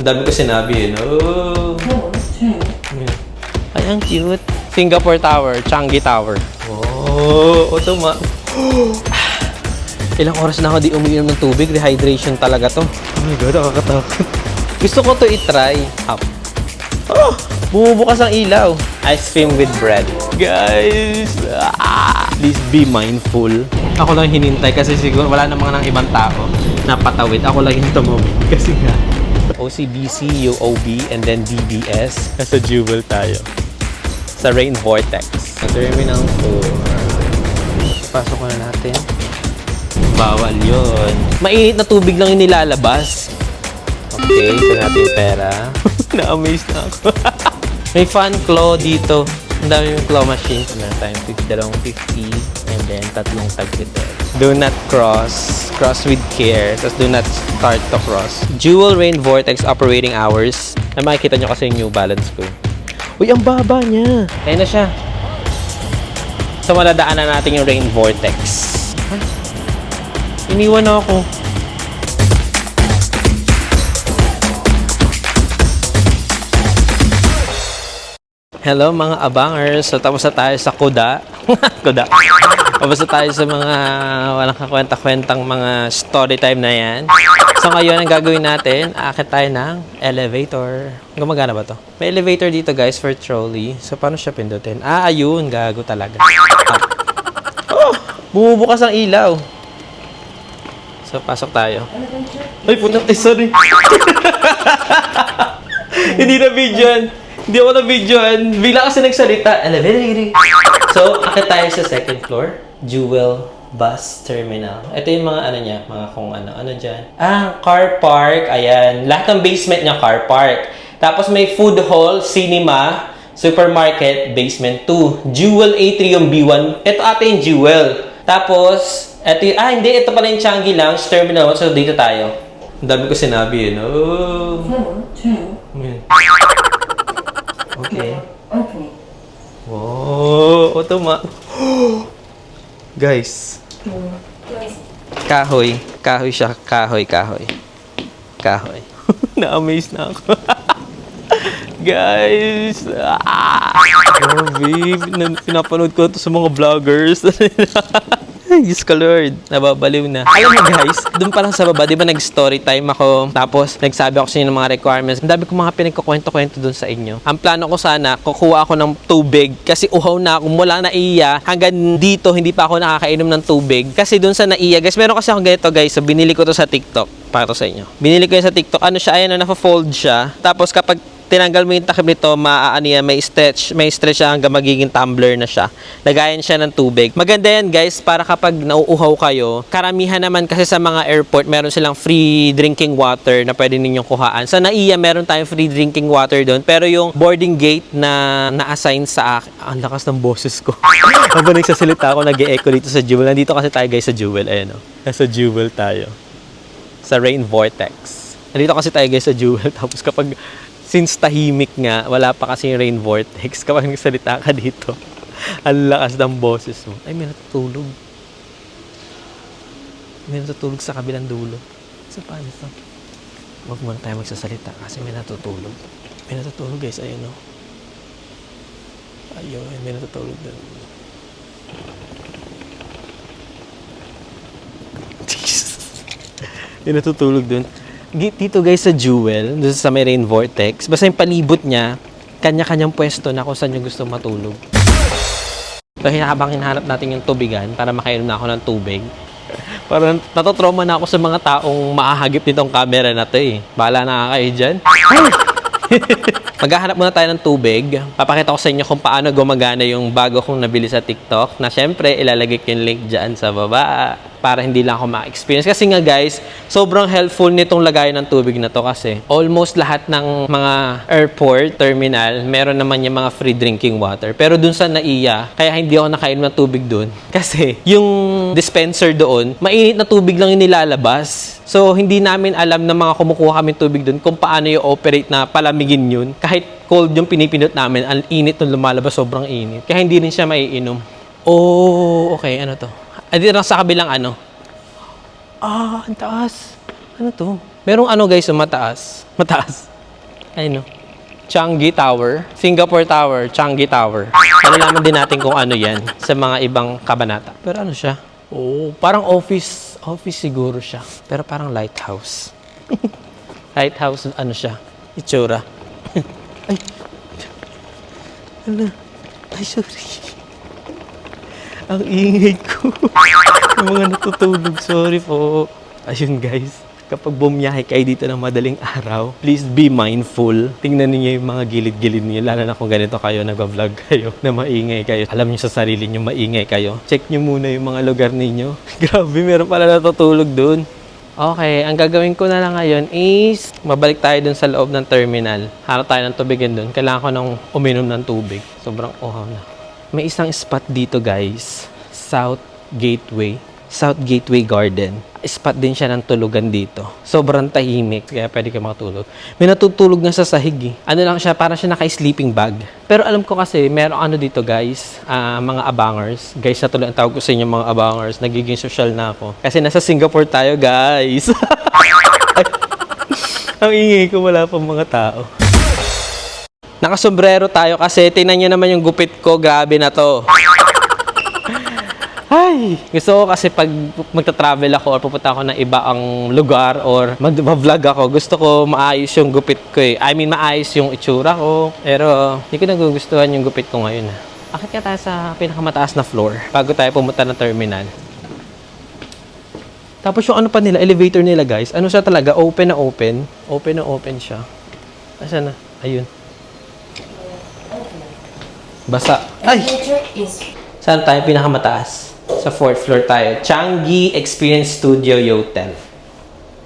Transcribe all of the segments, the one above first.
Ang dami ko sinabi eh, no? Ay, ang cute. Singapore Tower, Changi Tower. Oh, otoma. Ilang oras na ako di umiinom ng tubig. Rehydration talaga to. Oh my God, nakakatakot. Gusto ko to i-try. Up. Oh, bumubukas ang ilaw. Ice cream with bread. Guys, please be mindful. Ako lang hinintay kasi siguro wala namang ng ibang tao na patawid. Ako lang yung tumawid kasi nga. OCBC, UOB, and then DBS. Nasa Jewel tayo. Sa Rain Vortex. Sa Terminal 4. Pasok na natin. Bawal yun. Mainit na tubig lang yung nilalabas. Okay, ito natin yung pera. Na-amaze na ako. May fan claw dito. Ang dami yung claw machine. Ano tayo? 50, and then tatlong tag-ito. Do not cross. Cross with care. Tapos do not start to cross. Jewel Rain Vortex operating hours. Ay, makikita nyo kasi yung New Balance ko. Uy, ang baba niya. Ayan na siya. So, maladaanan natin yung Rain Vortex. Ay, iniwan na ako. Hello mga abangers. So tapos na tayo sa kuda. Kuda. Tapos na tayo sa mga walang kakwenta-kwentang mga story time na yan. So ngayon ang gagawin natin, aakit tayo ng elevator. Gumagana ba to? May elevator dito guys for trolley. So paano siya pindutin? Ah, ayun. Gago talaga. Oh! Bumubukas ang ilaw. So pasok tayo. Ay, puto. Ay, sorry. Hindi na videoan. Hindi ako na-videoan. Bigla kasi nagsalita. Elevator. So, akit tayo sa second floor. Jewel Bus Terminal. Ito yung mga ano niya. Mga kung ano. Ano dyan? Ah, car park. Ayan. Lahat ng basement niya car park. Tapos may food hall, cinema, supermarket, basement 2. Jewel Atrium B1. Ito ate yung Jewel. Tapos, ito yung, hindi. Ito pala yung Changi Lounge Terminal 1. So, dito tayo. Ang dami ko sinabi eh, no? Okay. Okay. Wow, otoma. Guys. Kahoy. Kahoy siya. Kahoy. Kahoy. Na-amaze na ako. Guys. Grabe. Pinapanood ko ito sa mga vloggers. Ay, Diyos ko Lord. Nababaliw na. Alam mo guys, doon pa lang sa baba, di ba nag-story time ako, tapos nagsabi ako sa inyo ng mga requirements. Ang dami ko mga pinagkukwento-kwento doon sa inyo. Ang plano ko sana, kukuha ako ng tubig kasi uhaw na ako mula Naiya hanggang dito, hindi pa ako nakakainom ng tubig. Kasi doon sa Naiya, guys, meron kasi ako ganito guys, so binili ko to sa TikTok para to sa inyo. Binili ko yun sa TikTok. Ano siya, ayan, nafa-fold siya. Tapos kapag tinanggal mo yung takip nito, may stretch siya hanggang magiging tumbler na siya. Lagayan siya ng tubig. Maganda yan guys, para kapag nauuhaw kayo, karamihan naman kasi sa mga airport, meron silang free drinking water na pwede ninyong kuhaan. Sa Naiya, meron tayong free drinking water doon, pero yung boarding gate na na-assign sa akin, ang lakas ng boses ko. Habang nagsasalita ako, nag-e-echo dito sa Jewel. Nandito kasi tayo guys sa Jewel, ayan o. Nasa Jewel tayo. Sa Rain Vortex. Nandito kasi tayo guys sa Jewel, tapos kapag since tahimik nga, wala pa kasi yung Rain Vortex. Kapag nagsalita ka dito, ang lakas ng boses mo. Ay, may natutulog. May natutulog sa kabilang dulo. So, paano ito? Huwag muna tayo magsasalita kasi may natutulog. May natutulog guys, ayun o. Ayun, may natutulog doon. May natutulog doon. Dito guys sa Jewel, doon sa may Rain Vortex, basta yung palibot niya, kanya-kanyang pwesto na kung saan nyo gusto matulog. So habang hinahanap natin yung tubigan para makainom na ako ng tubig, parang natotrauma na ako sa mga taong maahagip nitong camera na to eh. Bahala na kayo dyan. Maghahanap muna tayo ng tubig. Papakita ko sa inyo kung paano gumagana yung bago kong nabili sa TikTok. Na syempre, ilalagay ko yung link dyan sa baba para hindi lang ako ma-experience. Kasi nga guys, sobrang helpful nitong lagayan ng tubig na to kasi almost lahat ng mga airport, terminal, meron naman yung mga free drinking water. Pero dun sa Naiya, kaya hindi ako nakainom ng tubig dun. Kasi yung dispenser doon, mainit na tubig lang yung nilalabas. So, hindi namin alam na mga kumukuha kami tubig dun kung paano i-operate na palamigin yun. Kahit cold yung pinipindot namin, ang init nung lumalabas, sobrang init. Kaya hindi rin siya maiinom. Oh, okay, ano to? Dito lang sa kabilang ano. Ah, ang taas. Ano to? Merong ano guys, mataas. Mataas. Ayun, no? Changi Tower. Singapore Tower, Changi Tower. Malalaman din natin kung ano yan sa mga ibang kabanata. Pero ano siya? Oh, parang office siguro siya. Pero parang lighthouse. Lighthouse, ano siya? Itsura. Ay. Ano? Ay, sorry. Ang ingay ko. Yung mga natutulog. Sorry po. Ayun, guys. Kapag bumiyahe kayo dito ng madaling araw, please be mindful. Tingnan niyo yung mga gilid-gilid niyo, lalo na kung ganito kayo, nag-vlog kayo, na maingay kayo. Alam niyo sa sarili niyo, maingay kayo. Check niyo muna yung mga lugar ninyo. Grabe, meron pala natutulog dun. Okay, ang gagawin ko na lang ngayon is mabalik tayo dun sa loob ng terminal. Hanap tayo ng tubigan dun. Kailangan ko nang uminom ng tubig. Sobrang uhaw na. May isang spot dito, guys. South Gateway Garden. Spot din siya ng tulugan dito. Sobrang tahimik, kaya pwede kayo makatulog. May natutulog nga sa sahig eh. Ano lang siya, parang siya naka-sleeping bag. Pero alam ko kasi, meron ano dito guys, mga abangers. Guys, na tuloy ang tawag ko sa inyo mga abangers. Nagiging social na ako. Kasi nasa Singapore tayo guys. Ang ingay ko, wala pang mga tao. Nakasombrero tayo kasi tingnan nyo naman yung gupit ko. Grabe na to. Ay, gusto ko kasi pag magta-travel ako or pupunta ako ng iba ang lugar or mag-vlog ako, gusto ko maayos yung gupit ko eh. I mean, maayos yung itsura ko. Pero, hindi ko nagugustuhan yung gupit ko ngayon. Akit ka tayo sa pinakamataas na floor bago tayo pumunta ng terminal. Tapos yung ano pa nila, elevator nila guys, ano siya talaga, open na open. Open na open siya. Asan na? Ayun. Basa. Ay! Saan tayo pinakamataas? Sa 4th floor tayo. Changi Experience Studio Hotel.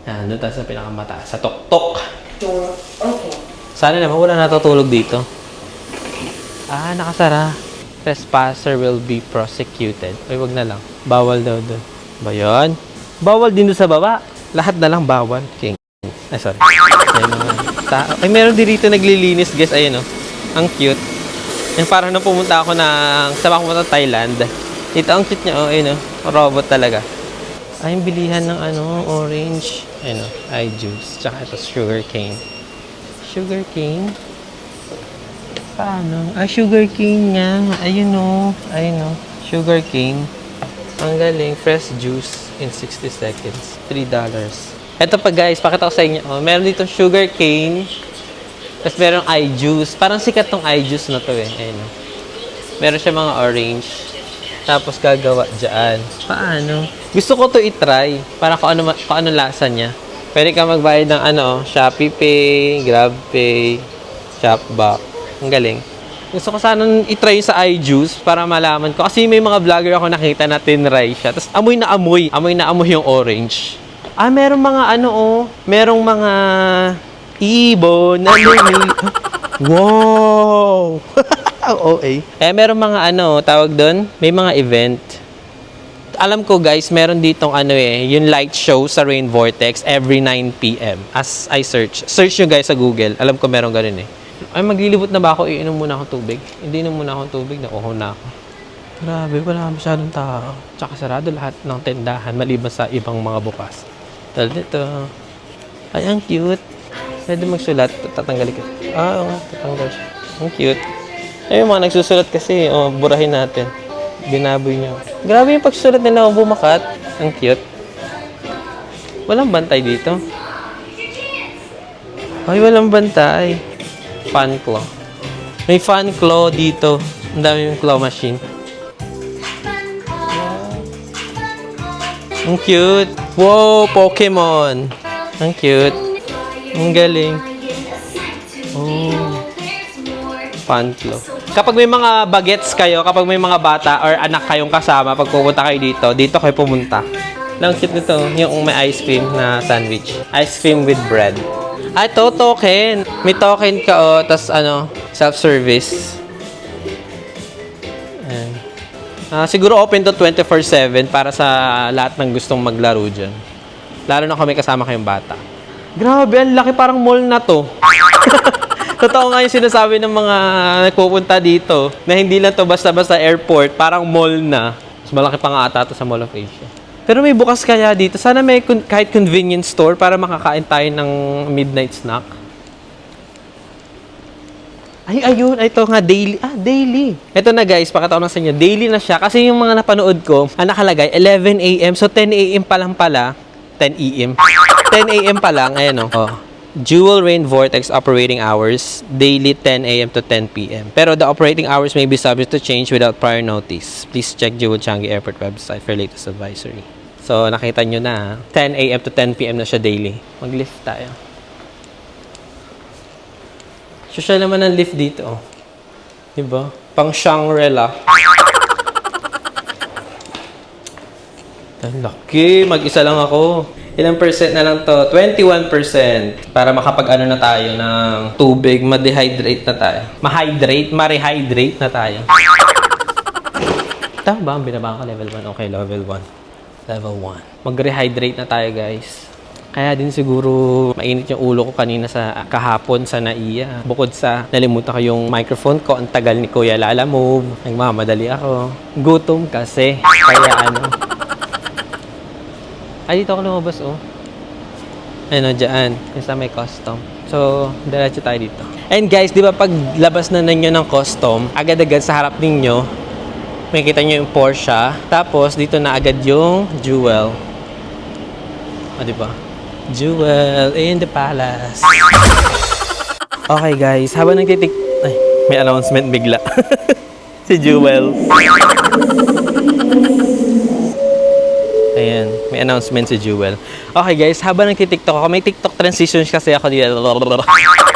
Yan, doon tayo sa pinakamataas. Sa tuktok. Okay. Sana naman wala natutulog dito. Nakasara. Trespasser will be prosecuted. Ay, wag na lang. Bawal daw doon. Ba yun? Bawal din doon sa baba. Lahat na lang bawal. King. Ay, sorry. Ay, meron din dito naglilinis, guys. Ayun, oh. Ang cute. Yung parang nung pumunta ako sama ko pumunta Thailand. Dito ang cute niya, oh, ayun, oh. Robot talaga. Ay, yung bilihan ng orange. Ayun, oh, juice. Tsaka ito, sugar cane. Sugar cane? Paano? Sugar cane nga. Ayun, oh. Ayun, oh. Sugar cane. Ang galing. Fresh juice in 60 seconds. $3. Ito pa, guys. Pakita ko sa inyo. Oh, meron dito sugar cane. Tapos meron juice. Parang sikat tong juice na to, eh. Ayun, oh. Meron siya mga orange. Tapos gagawa dyan. Paano? Gusto ko to i-try. Para kung ano lasa niya. Pwede ka magbayad ng Shopee Pay, Grab Pay, Shopback. Ang galing. Gusto ko sana i-try sa iJuice para malaman ko. Kasi may mga vlogger ako nakita na tinry siya. Tapos amoy na amoy. Amoy na amoy yung orange. Merong mga merong mga ibon na wow! OA. Meron mga tawag doon, may mga event. Alam ko guys, meron ditong yung light show sa Rain Vortex every 9 p.m. As I search nyo guys sa Google. Alam ko meron ganun eh. Ay, maglilibot na ba ako? Iinom muna akong tubig. Hindi inom muna akong tubig, nakuha na ako. Grabe, wala masyadong tao. Tsaka sarado lahat ng tindahan maliban sa ibang mga bukas. Dahil dito. Ay, ang cute. Pwede magsulat, tatanggalin ka. Oo nga, tatanggal siya. Ang cute. Ay, yung mga nagsusulat kasi, burahin natin. Binaboy niyo. Grabe yung pagsusulat nila, bumakat. Ang cute. Walang bantay dito. Ay, walang bantay. Fan claw. May fan claw dito. Ang dami yung claw machine. Ang cute. Wow, Pokemon. Ang cute. Ang galing. Oh. Fan claw. Kapag may mga bagets kayo, kapag may mga bata or anak kayong kasama, pag pupunta kayo dito kayo pumunta. Lang cute nito, yung may ice cream na sandwich. Ice cream with bread. Ay, token. May token ka, tas self-service. Ayan. Siguro open to 24/7 para sa lahat ng gustong maglaro dyan. Lalo na kung may kasama kayong bata. Grabe, ang laki, parang mall na to. Totoo nga yung sinasabi ng mga nagpupunta dito na hindi lang to basta-basta airport, parang mall na. Mas malaki pa nga ata to sa Mall of Asia. Pero may bukas kaya dito. Sana may kahit convenience store para makakain tayo ng midnight snack. Ay, ayun. Ito nga, daily. Daily. Ito na guys, pakita ko na sa inyo. Daily na siya. Kasi yung mga napanood ko, nakalagay, 11 a.m. So, 10 a.m. pa lang pala. 10 a.m. 10 a.m. pa lang. Ayan o. Oh. Dual rain vortex operating hours. Daily 10 a.m. to 10 p.m. Pero the operating hours may be subject to change without prior notice. Please check Jewel Changi Airport website for latest advisory. So, nakita nyo na. 10 a.m. to 10 p.m. na siya daily. Mag-lift tayo. Social naman ang lift dito, oh. Diba? Pang Shangri-La. Ang laki. Mag-isa lang ako. Ilang percent na lang to? 21%. Para makapag-ano na tayo ng tubig. Ma-dehydrate na tayo. Ma-rehydrate na tayo. Tama ba? Ang binaba ka level 1? Okay, level 1. Level 1. Mag-rehydrate na tayo, guys. Kaya din siguro mainit yung ulo ko kanina sa kahapon sa NAIA. Bukod sa nalimutan ko yung microphone ko, ang tagal ni Kuya Lala Move. Nagmamadali ako. Gutom kasi. Kaya ano. Ay, dito ako lumabas, oh. Ano, dyan. Yung sa may custom. So, diretso tayo dito. And guys, di ba pag labas na ninyo ng custom, agad-agad sa harap ninyo, makikita nyo yung Porsche. Tapos, dito na agad yung Jewel. O, di ba? Jewel in the palace. Okay guys, habang nagtitik... Ay, may announcement bigla. Si Jewel. Ayan, may announcement si Jewel. Okay guys, habang nagtitiktok ako, may TikTok transitions kasi ako dito.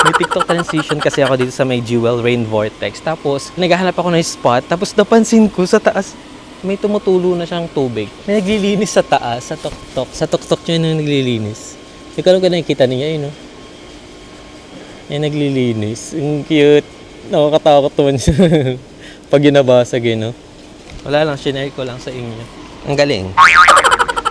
May TikTok transition kasi ako dito sa may Jewel Rain Vortex. Tapos, naghahanap ako ng spot. Tapos napansin ko sa taas, may tumutulo na siyang tubig. May naglilinis sa taas, sa tuktok. Sa tuktok niya yung naglilinis. Ikaw ka nakikita niya yun, no? May naglilinis. Ang cute. Nakakatakot naman siya. Pag ginabasag yun, no? Wala lang, shinare ko lang sa inyo. Ang galing.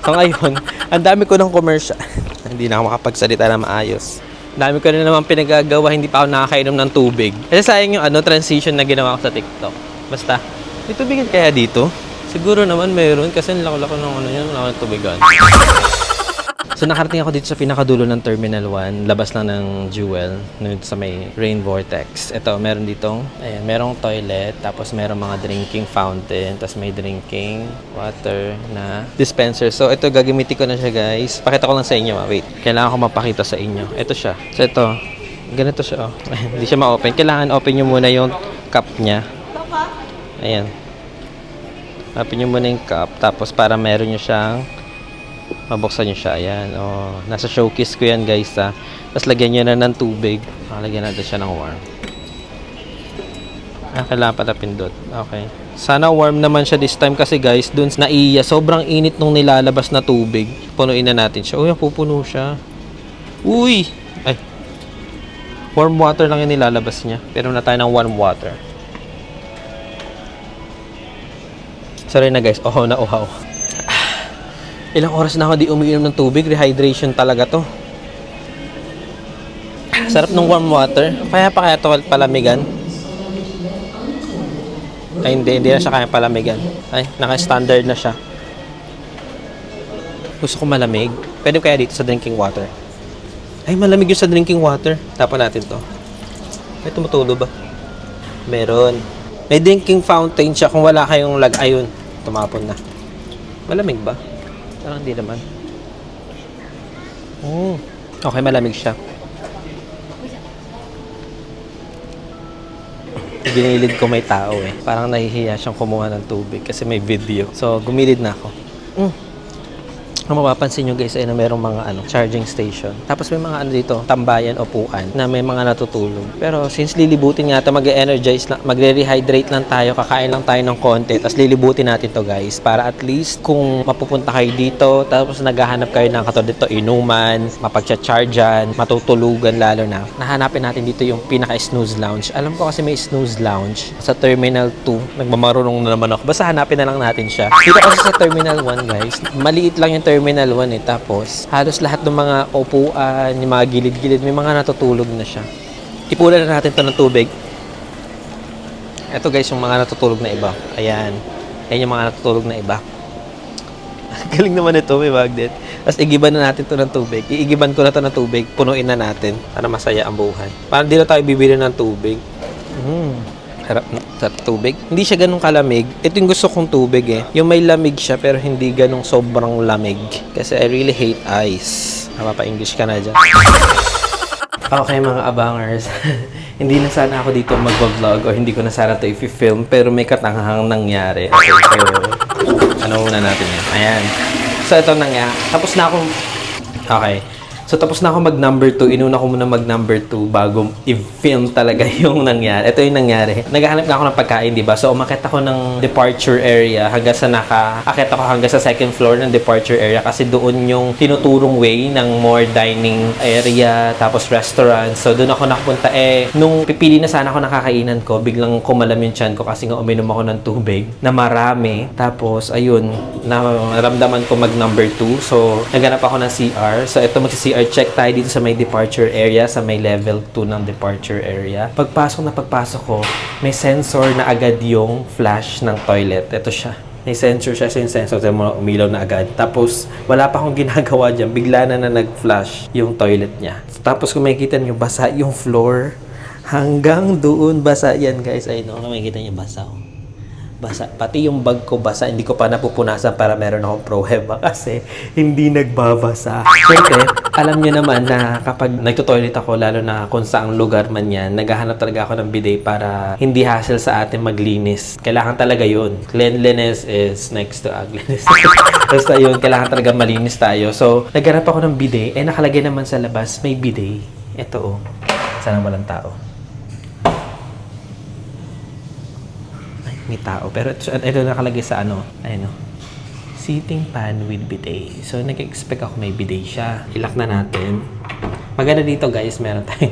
So ngayon, ang dami ko ng commercial. Hindi na ako makapagsalita na maayos. Ang dami ko na naman pinagagawa, hindi pa ako nakakainom ng tubig. Kasi sayang yung transition na ginawa ko sa TikTok. Basta, may tubigan kaya dito? Siguro naman mayroon kasi nilako-lako ng ano yun, wala akong tubigan. So nakarating ako dito sa pinakadulo ng Terminal 1, labas lang ng Jewel, sa may Rain Vortex. Ito, meron ditong, ayan, merong toilet, tapos merong mga drinking fountain, tapos may drinking water na dispenser. So ito, gagamitin ko na siya guys. Pakita ko lang sa inyo, wait. Kailangan ko mapakita sa inyo. Ito siya. So ito, ganito siya, oh. Hindi siya ma-open. Kailangan open nyo muna yung cup niya. Ayan. Open nyo muna yung cup, tapos para meron nyo siyang mabuksan nyo siya, ayan, oh, nasa showcase ko yan guys, ha. Tapos lagyan nyo na ng tubig, lagyan natin siya ng warm. Kailangan pala pindot, okay. Sana warm naman siya this time kasi guys, dun sa NAIA, sobrang init nung nilalabas na tubig. Punuin na natin siya. Uy, pupuno siya. Uy! Ay, warm water lang yung nilalabas niya, pero na tayo ng warm water. Sorry na guys, uhaw na uhaw. Ilang oras na ako di umiinom ng tubig. Rehydration talaga to. Sarap ng warm water. Kaya pa kaya to palamigan? Ay, hindi na siya kaya palamigan. Ay, naka-standard na siya. Gusto ko malamig. Pwede kaya dito sa drinking water? Ay, malamig yun sa drinking water. Tapan natin to. May tumutulo ba? Meron. May drinking fountain siya. Kung wala kayong ayun, tumapon na. Malamig ba? Parang hindi naman. Okay, malamig siya. Ginilid ko may tao eh. Parang nahihiya siyang kumuha ng tubig kasi may video. So, gumilid na ako. Ang mapapansin nyo guys ay na merong mga charging station. Tapos may mga dito, tambayan o upuan na may mga natutulog. Pero since lilibutin nga ito, mag-energize lang, magre-rehydrate lang tayo, kakain lang tayo ng konti, tapos lilibutin natin to guys. Para at least kung mapupunta kayo dito, tapos naghahanap kayo ng katulad dito, inuman, mapagcha-chargean, matutulugan lalo na. Nahanapin natin dito yung pinaka-snooze lounge. Alam ko kasi may snooze lounge sa Terminal 2. Nagmamarunong na naman ako. Basta hanapin na lang natin siya. Dito kasi sa Terminal 1 guys, maliit lang yung Terminal 1 eh. Tapos, halos lahat ng mga upuan, yung mga gilid-gilid, may mga natutulog na siya. Ipulan na natin ito ng tubig. Ito guys, yung mga natutulog na iba. Ayan. Ayan yung mga natutulog na iba. Galing naman ito, may magnet. Tapos, igiban na natin ito ng tubig. Iigiban ko na ito ng tubig. Punuin na natin para masaya ang buhay. Parang di na tayo bibili ng tubig. Harap sa tubig. Hindi siya ganun kalamig. Ito yung gusto kong tubig eh. Yung may lamig siya pero hindi ganung sobrang lamig. Kasi I really hate ice. Mapa-English ka na dyan. Okay mga abangers. Hindi na sana ako dito mag-vlog o hindi ko na sana ito i-film pero may katanghang nangyari. Okay, so ano muna natin yan? Ayan. So ito nangyari. Tapos na akong... Okay. So, tapos na ako mag-number 2. Inuna ko muna mag-number 2 bago i-film talaga yung nangyari. Ito yung nangyari. Naghahanap nga ako ng pagkain, di ba? So, umakit ako ng departure area hanggang sa akit ako hanggang sa second floor ng departure area kasi doon yung tinuturong way ng more dining area, tapos restaurant. So, doon ako nakapunta. Nung pipili na sana ako ng kakainan ko, biglang kumalam yung tiyan ko kasi nga uminom ako ng tubig na marami. Tapos, ayun, naramdaman ko mag-number 2. So, naghanap ako ng CR. So, ito magsi-CR check tayo dito sa may departure area, sa may level 2 ng departure area. Pagpasok ko, may sensor na agad yung flash ng toilet. Ito siya. May sensor siya. So yung sensor, umilaw na agad. Tapos, wala pa akong ginagawa dyan. Bigla na nag-flash yung toilet niya. Tapos, kung makikita niyo, basa yung floor. Hanggang doon, basa yan, guys. Ayun, kung makikita niyo, basa. Basa. Pati yung bag ko basa, hindi ko pa napupunasan para meron akong ProHeva kasi hindi nagbabasa. Siyempre, alam niyo naman na kapag nagto-toilet ako, lalo na kung saang lugar man yan, naghahanap talaga ako ng bidet para hindi hassle sa atin maglinis. Kailangan talaga yun. Cleanliness is next to ugliness. Basta yun, kailangan talaga malinis tayo. So, naghanap ako ng bidet. Nakalagay naman sa labas, may bidet. Ito sana walang tao. May tao. Pero ito nakalagay sa ayun seating pan with bidet. So, nag-expect ako may bidet siya. Ilak na natin. Maganda dito, guys. Meron tayong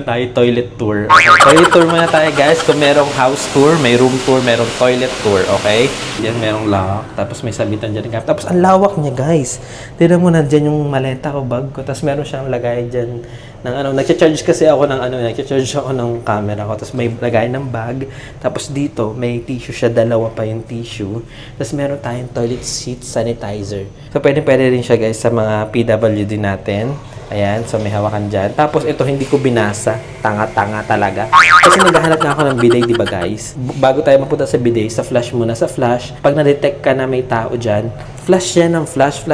tayo, toilet tour. Okay, toilet tour muna tayo, guys. Kung merong house tour, may room tour, merong toilet tour, okay? Diyan merong lock. Tapos may sabitan dyan. Tapos ang lawak niya, guys. Tignan mo na dyan yung maleta o bag ko. Tapos meron siyang lagay dyan ng nagcha-charge kasi ako ng nagcha-charge ako ng camera ko. Tapos may lagay ng bag. Tapos dito, may tissue siya. Dalawa pa yung tissue. Tapos meron tayong toilet seat sanitizer. So, pwede rin siya, guys, sa mga PWD natin. Ayan, so may hawakan dyan. Tapos ito, hindi ko binasa. Tanga-tanga talaga. Kasi naghahanap na ako ng bidet, di ba, guys? Bago tayo mapunta sa bidet, sa flash muna. Sa flash, pag na-detect ka na may tao dyan, flash yan ng flash,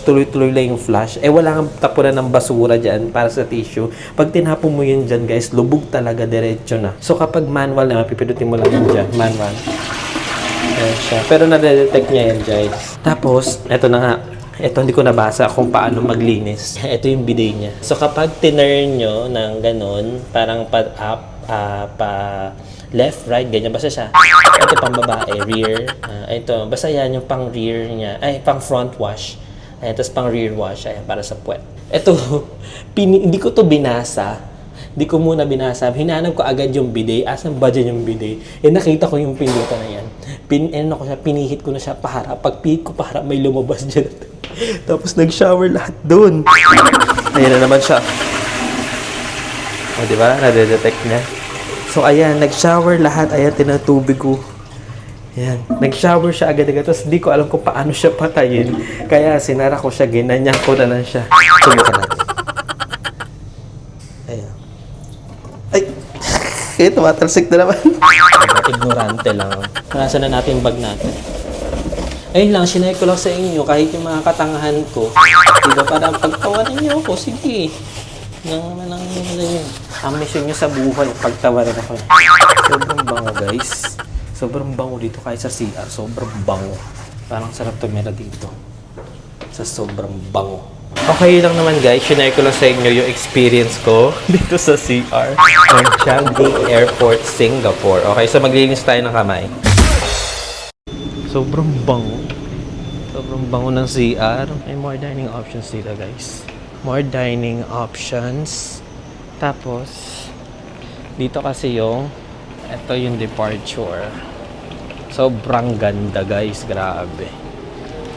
tuloy-tuloy lang yung flash. Wala kang tapunan ng basura dyan para sa tissue. Pag tinapon mo yun dyan, guys, lubog talaga, diretso na. So, kapag manual na, pipinutin mo lang yun dyan. Manual. Ayan siya. Pero na-detect niya yan, guys. Tapos, eto na nga. Ito, hindi ko nabasa kung paano maglinis. Ito yung bidet niya. So, kapag tinurn nyo ng ganun, parang pa-up, pa left, right, ganyan. Basta siya. Ito pang babae, rear. Ito, basta yan yung pang rear niya. Ay, pang front wash. Ayan, tapos pang rear wash. Ayan, para sa puwet. Ito, hindi ko to binasa. Hindi ko muna binasa. Hinanap ko agad yung bidet. Asan ba dyan yung bidet? Nakita ko yung pindutan na yan. Pinihit ko na siya paharap. Pag pihit ko paharap, may lumabas dyan. Tapos nag-shower lahat doon. Ayan na naman siya. O, diba? Nade-detect niya. So, ayan. Nag-shower lahat. Ayan, tinatubig ko. Ayan. Nag-shower siya agad-agad. Tapos, di ko alam kung paano siya patayin. Kaya, sinara ko siya. Ginanyan ko na lang siya. Subukan natin. Ayan. Ay! Kaya, tumatalsik na naman. Ignorante lang. Nasa na natin yung bag natin. Ayun lang, sinay ko lang sa inyo kahit yung mga katangahan ko. Diba, para pagtawanan niyo ako, sige. Ang mission niyo sa buhay, pagtawanan ako. Sobrang bango, guys. Sobrang bango dito kahit sa CR. Sobrang bango. Parang sarap tumira dito. Sa sobrang bango. Okay lang naman, guys. Sinay ko lang sa inyo yung experience ko dito sa CR ng Changi Airport, Singapore. Okay, so maglinis tayo ng kamay. Sobrang bango. Sobrang bango ng CR. May more dining options dito, guys. More dining options. Tapos, dito kasi ito yung departure. Sobrang ganda, guys. Grabe.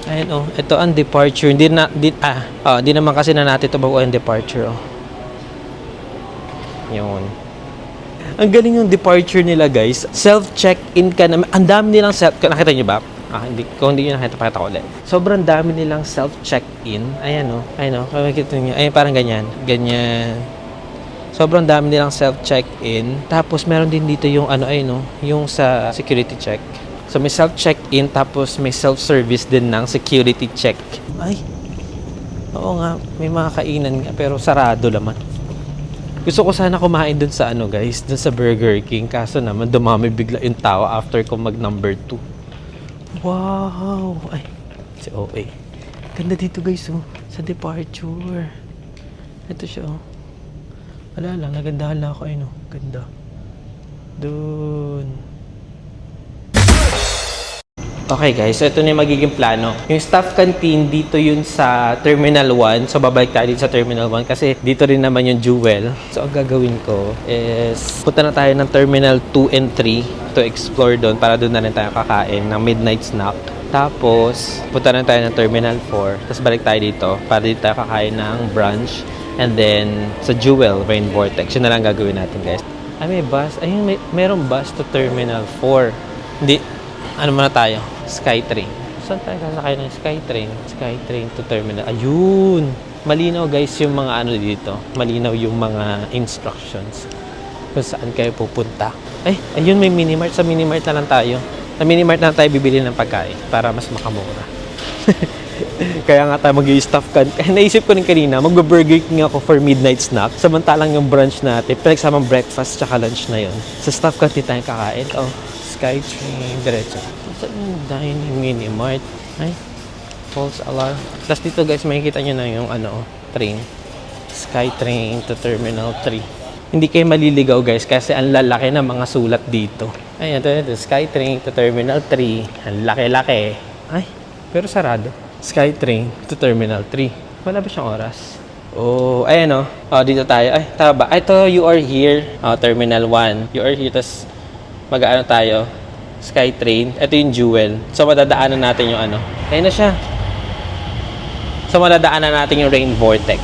Ayun, ito ang departure. Hindi naman kasi na natin ito bago ang departure, Yun. Ang galing yung departure nila, guys. Self-check-in ka na. Ang dami nilang nakita nyo ba? Kung hindi nyo nakita, pakita ko ulit. Sobrang dami nilang self-check-in. Ayan, Ayan, makikita nyo. Ayan, parang ganyan. Ganyan. Sobrang dami nilang self-check-in. Tapos meron din dito yung ano ay no, yung sa security check. So may self-check-in tapos may self-service din ng security check. Ay. Oo nga, may mga kainan nga pero sarado naman. Gusto ko sana kumain dun sa ano guys, dun sa Burger King. Kaso naman dumami bigla yung tao after ko mag number 2. Wow! Ay, si OA. Ganda dito guys oh, sa departure. Ito siya oh. Wala lang, nagandahan lang ako ayun oh. Ganda. Dun. Okay guys, so ito na yung magiging plano. Yung staff canteen, dito yun sa Terminal 1. So babalik tayo dito sa Terminal 1 kasi dito rin naman yung Jewel. So ang gagawin ko is punta na tayo ng Terminal 2 and 3 to explore doon para doon na rin tayo kakain ng midnight snack. Tapos punta na tayo ng Terminal 4. Tapos balik tayo dito para dito tayo kakain ng brunch. And then sa Jewel, Rain Vortex. Yun na lang gagawin natin guys. Ay may bus. Ayun, merong bus to Terminal 4. Hindi. Ano muna tayo? Skytrain. Saan tayo sasakay ng Skytrain? Skytrain to Terminal. Ayun! Malinaw guys yung mga ano dito. Malinaw yung mga instructions kung saan kayo pupunta. Ay, ayun may minimart. Sa minimart na lang tayo. Sa minimart na lang tayo bibili ng pagkain para mas makamura. Kaya nga tayo mag-i-staff ka. Naisip ko rin kanina, mag-Burger King ako for midnight snack. Samantalang yung brunch natin, pinagsamang breakfast tsaka lunch na yun. Sa staff canteen tayo kakain. Oh, Skytrain, diretso. Saan yung dining mini-mart? Ay, false alarm. Tapos dito guys, makikita nyo na yung ano, train. Skytrain to Terminal 3. Hindi kayo maliligaw guys kasi ang lalaki ng mga sulat dito. Ayan, ito, Skytrain to Terminal 3. Ang laki-laki. Ay, pero sarado. Skytrain to Terminal 3. Wala ba siyang oras? Oh, ayan o. Oh, dito tayo. Ay, tama ba? Ito, you are here. Oh, Terminal 1. You are here. Tapos, mag-ano tayo? Skytrain. Ito yung Jewel. So, madadaanan natin yung ano. Ayan na siya. So, madadaanan natin yung Rain Vortex.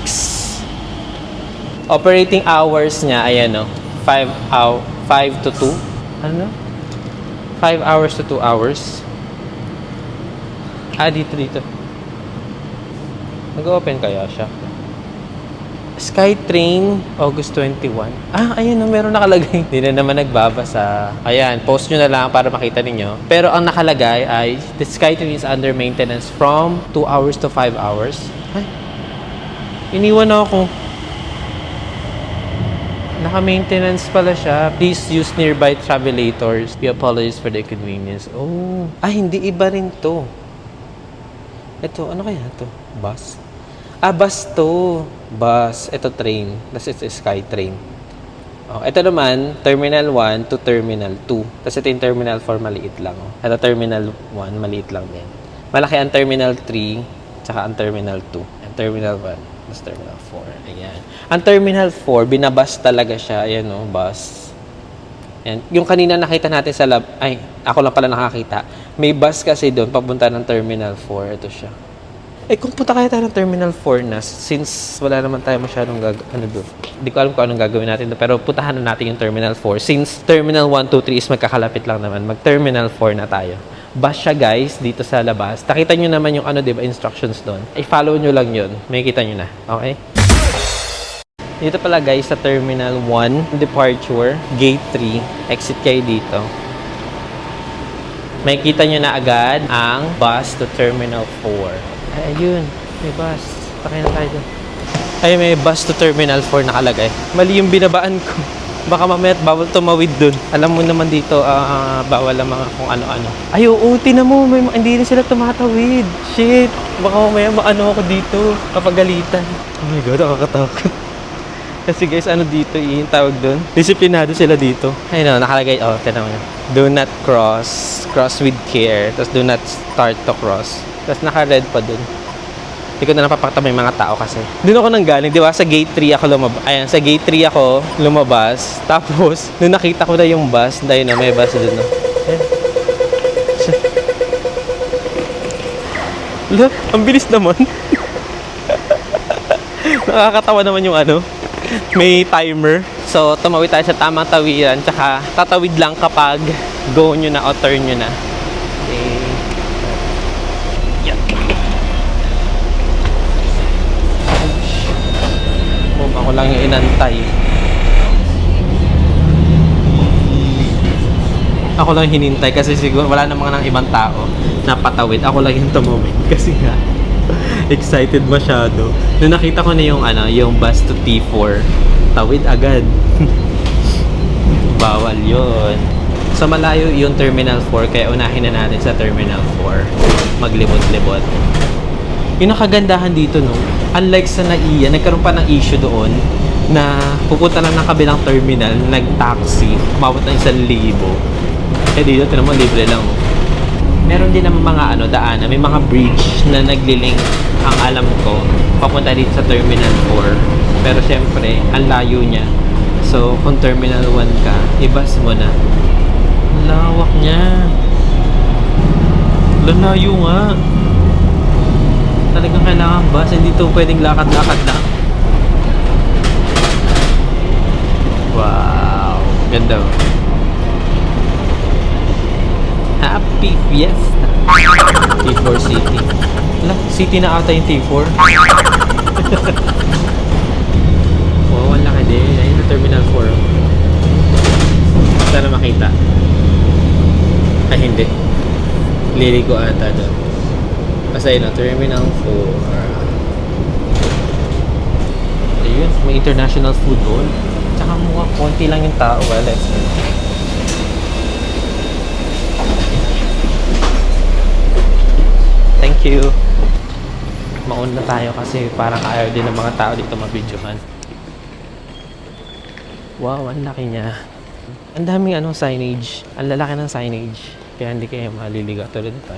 Operating hours niya, ayan o. 5 to 2. Ano? 5 hours to 2 hours. Ah, dito. Nag-open kaya siya? Skytrain, August 21. Ah, ayun, meron nakalagay. Hindi na naman nagbabasa. Ayan, post nyo na lang para makita ninyo. Pero ang nakalagay ay, the Skytrain is under maintenance from 2 hours to 5 hours. Ay, iniwan ako. Naka-maintenance pala siya. Please use nearby travelators. We apologize for the inconvenience. Oh, hindi iba rin to. Ito, ano kaya to? Bus? Ah, bus to. Bus. Ito, train. Tapos ito, Skytrain. Oh, ito naman, Terminal 1 to Terminal 2. Tapos ito yung Terminal 4, maliit lang. Oh. Ito, Terminal 1, maliit lang din. Malaki ang Terminal 3, tsaka ang Terminal 2. Ang Terminal 1, tapos Terminal 4. Ayan. Ang Terminal 4, binabus talaga siya. Ayan, oh, bus. Ayan. Yung kanina nakita natin sa lab, ay, ako lang pala nakakita. May bus kasi doon, papunta ng Terminal 4. Ito siya. Eh, kung punta kaya tayo ng Terminal 4 na, since wala naman tayo masyadong doon. Hindi ko alam kung anong gagawin natin doon. Pero puntahan na natin yung Terminal 4. Since Terminal 1, 2, 3 is magkakalapit lang naman. Mag-Terminal 4 na tayo. Bus siya guys, dito sa labas. Nakita nyo naman yung ano, diba, instructions doon. I-follow nyo lang yun. May kita nyo na. Okay? Dito pala guys, sa Terminal 1, departure, Gate 3. Exit kayo dito. May kita nyo na agad ang bus to Terminal 4. Ay, ayun. May bus. Takay na tayo doon. Ay, may bus to Terminal 4 nakalagay. Mali yung binabaan ko. Baka mamaya bawal tumawid doon. Alam mo naman dito, bawal ang mga kung ano-ano. Ay, oo, tinan mo. Hindi na sila tumatawid. Shit. Baka mamaya maano ako dito. Kapagalitan. Oh my God, nakakatakot. Kasi guys, ano dito, yung tawag doon? Disiplinado sila dito. Ay, no, nakalagay. Oh, tinan mo. Do not cross. Cross with care. Tapos do not start to cross. Tapos naka-red pa dun. Hindi ko na napapakita may mga tao kasi. Doon ako nanggaling, di ba? Sa gate 3 ako lumabas. Ayan, sa gate 3 ako lumabas. Tapos, nung nakita ko na yung bus, dahil na may bus doon. No? Look, ang bilis naman. Nakakatawa naman yung ano. May timer. So, tumawid tayo sa tamang tawiran. Tsaka, tatawid lang kapag go nyo na o turn nyo na. Ako lang yung inantay. Ako lang hinintay kasi siguro wala namang ng ibang tao na patawid. Ako lang yung tumawid kasi nga excited masyado. Nung nakita ko na yung yung bus to T4, tawid agad. Bawal yun. So malayo yung Terminal 4 kaya unahin na natin sa Terminal 4. Maglibot-libot. Yung nakagandahan dito no, unlike sa NAIA, nagkaroon pa ng issue doon na pupunta lang ng kabilang terminal, nag-taxi, umabot ng 1,000. Eh dito, tinan mo, libre lang. Meron din naman mga daanan, may mga bridge na naglilink, ang alam ko, papunta dito sa Terminal 4. Pero syempre, ang layo niya. So, kung Terminal 1 ka, ibas mo na. Ang lawak niya. Lalayo nga. Talagang kailangan bus, hindi ito pwedeng lakad-lakad lang. Wow, ganda. Happy Fiesta. T4 City. Wala, city na ata yung T4. Oh, wala ka din. Ayun na Terminal 4. Sana makita. Ay, hindi. Liligo ata doon. Basta yun na, Terminal 4. Ayun, may international food doon. Tsaka mukha, konti lang yung tao. Well, let's go. Thank you. Mauna tayo kasi parang ayaw din ng mga tao dito mabidyohan. Wow, ang laki niya. Ang daming signage. Ang lalaki ng signage. Kaya hindi kayo maliligaw tulad nito.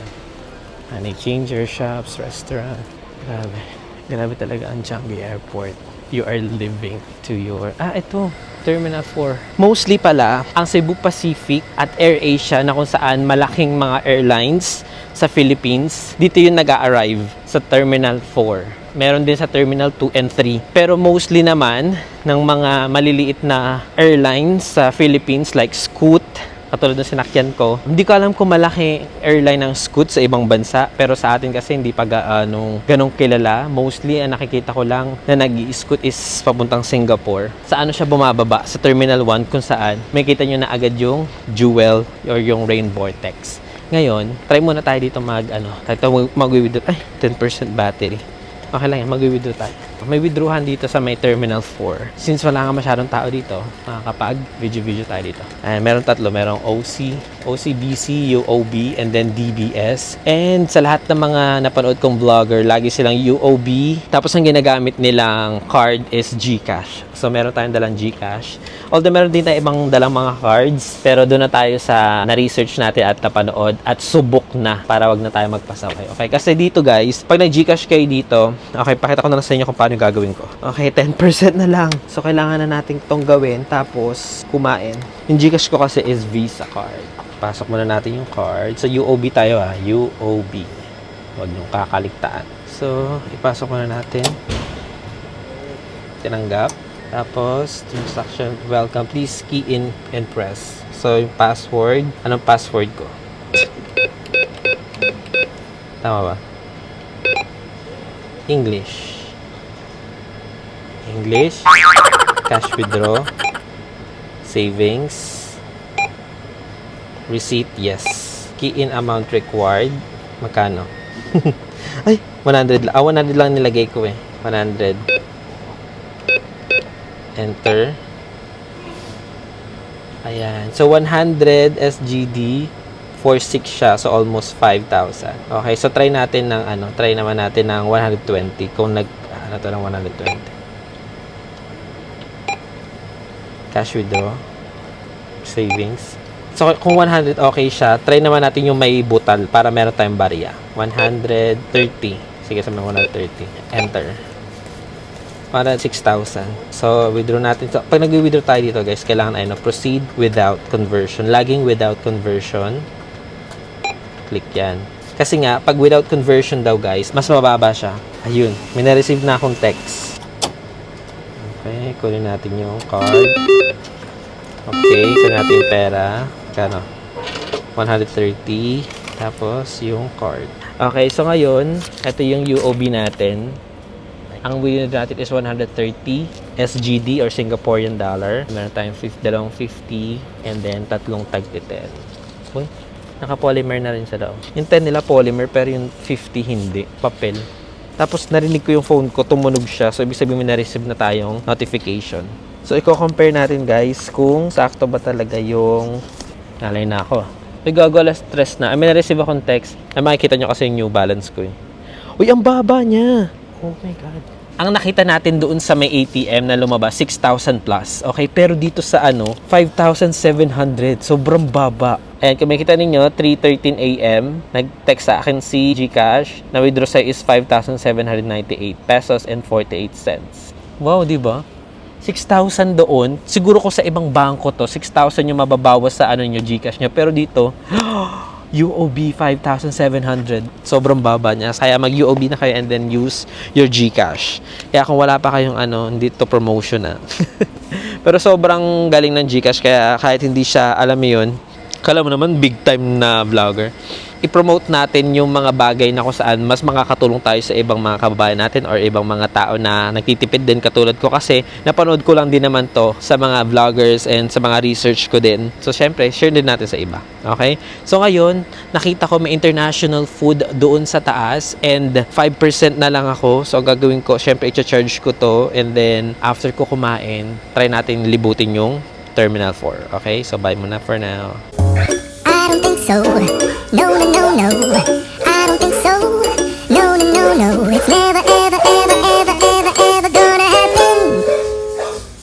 Honey changer shops, restaurant. Grabe. Grabe talaga ang Changi Airport. You are living to your... ito. Terminal 4. Mostly pala, ang Cebu Pacific at AirAsia na kung saan malaking mga airlines sa Philippines, dito yung nag-a-arrive sa Terminal 4. Meron din sa Terminal 2 and 3. Pero mostly naman ng mga maliliit na airlines sa Philippines like Scoot, katulad ng sinakyan ko. Hindi ko alam kung malaki airline ng Scoot sa ibang bansa, pero sa atin kasi hindi pa ganong kilala. Mostly, ang nakikita ko lang na nag-i-Scoot is papuntang Singapore. Sa siya bumababa? Sa Terminal 1 kung saan may kita nyo na agad yung Jewel or yung Rain Vortex. Ngayon, try muna tayo dito mag-withdraw. Ay, 10% battery. Okay lang yan, mag-withdraw tayo. May withdrawhan dito sa may Terminal 4. Since wala nga masyadong tao dito, makakapag video tayo dito. Meron tatlo. Merong OC, OCBC, UOB, and then DBS. And sa lahat ng mga napanood kong vlogger, lagi silang UOB. Tapos ang ginagamit nilang card is GCash. So meron tayong dalang GCash. Although meron din tayong ibang dalang mga cards, pero doon na tayo sa na-research natin at napanood at subok na para wag na tayo magpasaway. Okay? Kasi dito guys, pag nag-GCash kayo dito, okay, pakita ko na lang sa inyo kung paano yung gagawin ko. Okay, 10% na lang. So, kailangan na natin itong gawin. Tapos, kumain. Yung GCash ko kasi is Visa card. Pasok muna natin yung card. So, UOB tayo UOB. Huwag nyung kakaligtaan. So, ipasok muna natin. Tinanggap. Tapos, instruction, welcome. Please key in and press. So, yung password. Anong password ko? Tama ba? English, cash withdraw, savings, receipt, yes. Key in amount required, magkano? Ay, 100 lang. 100 lang nilagay ko 100. Enter. Ayan. So, 100 SGD, 4.6 siya. So, almost 5,000. Okay. So, try natin ng try naman natin ng 120. Kung ng 120. Cash withdraw. Savings. So, kung 100 okay siya, try naman natin yung may butal para meron tayong barya. 130. Sige, sabi ng 130. Enter. 106,000. So, withdraw natin. So, pag nag-withdraw tayo dito, guys, kailangan proceed without conversion. Laging without conversion. Click yan. Kasi nga, pag without conversion daw, guys, mas mababa siya. Ayun. May na-receive na akong text. Okay. Kunin natin yung card. Okay. Kunin natin yung pera. Kano? 130. Tapos, yung card. Okay. So, ngayon, ito yung UOB natin. Ang withdraw natin is 130 SGD or Singaporean dollar. Meron tayong 250 and then tatlong tag 10. Uy, naka-polymer na rin sa loob. Yung 10 nila polymer, pero yung 50 hindi. Papel. Tapos narinig ko yung phone ko, tumunog siya. So, ibig sabihin may na-receive na tayong notification. So, i-compare natin guys kung sakto ba talaga yung... Nalay na ako. Uy, gago, alas stress na. May na-receive akong text. Ay, makikita nyo kasi yung New Balance ko eh. Uy, ang baba niya! Oh my God. Ang nakita natin doon sa may ATM na lumabas, 6,000 plus. Okay, pero dito sa 5,700. Sobrang baba. Ayan, kung makikita ninyo, 3:13 a.m. Nag-text sa akin si GCash. Na withdraw sa'yo is 5,798 pesos and 48 cents. Wow, di ba? 6,000 doon. Siguro ko sa ibang bangko to, 6,000 yung mababawas sa nyo, GCash nyo. Pero dito, UOB 5,700. Sobrang baba niya. Kaya mag-UOB na kayo and then use your GCash. Kaya kung wala pa kayong hindi to promotion Pero sobrang galing ng GCash. Kaya kahit hindi siya, alam mo yun, kala mo naman big time na vlogger, i-promote natin yung mga bagay na kung saan mas makakatulong tayo sa ibang mga kababayan natin or ibang mga tao na nagtitipid din katulad ko kasi napanood ko lang din naman to sa mga vloggers and sa mga research ko din. So, syempre, share din natin sa iba. Okay? So, ngayon, nakita ko may international food doon sa taas and 5% na lang ako. So, ang gagawin ko, syempre, i-charge ko to and then, after ko kumain, try natin libutin yung Terminal 4. Okay? So, bye muna for now. I don't think so. No, no, no, no. I don't think so. No, no, no, no. It's never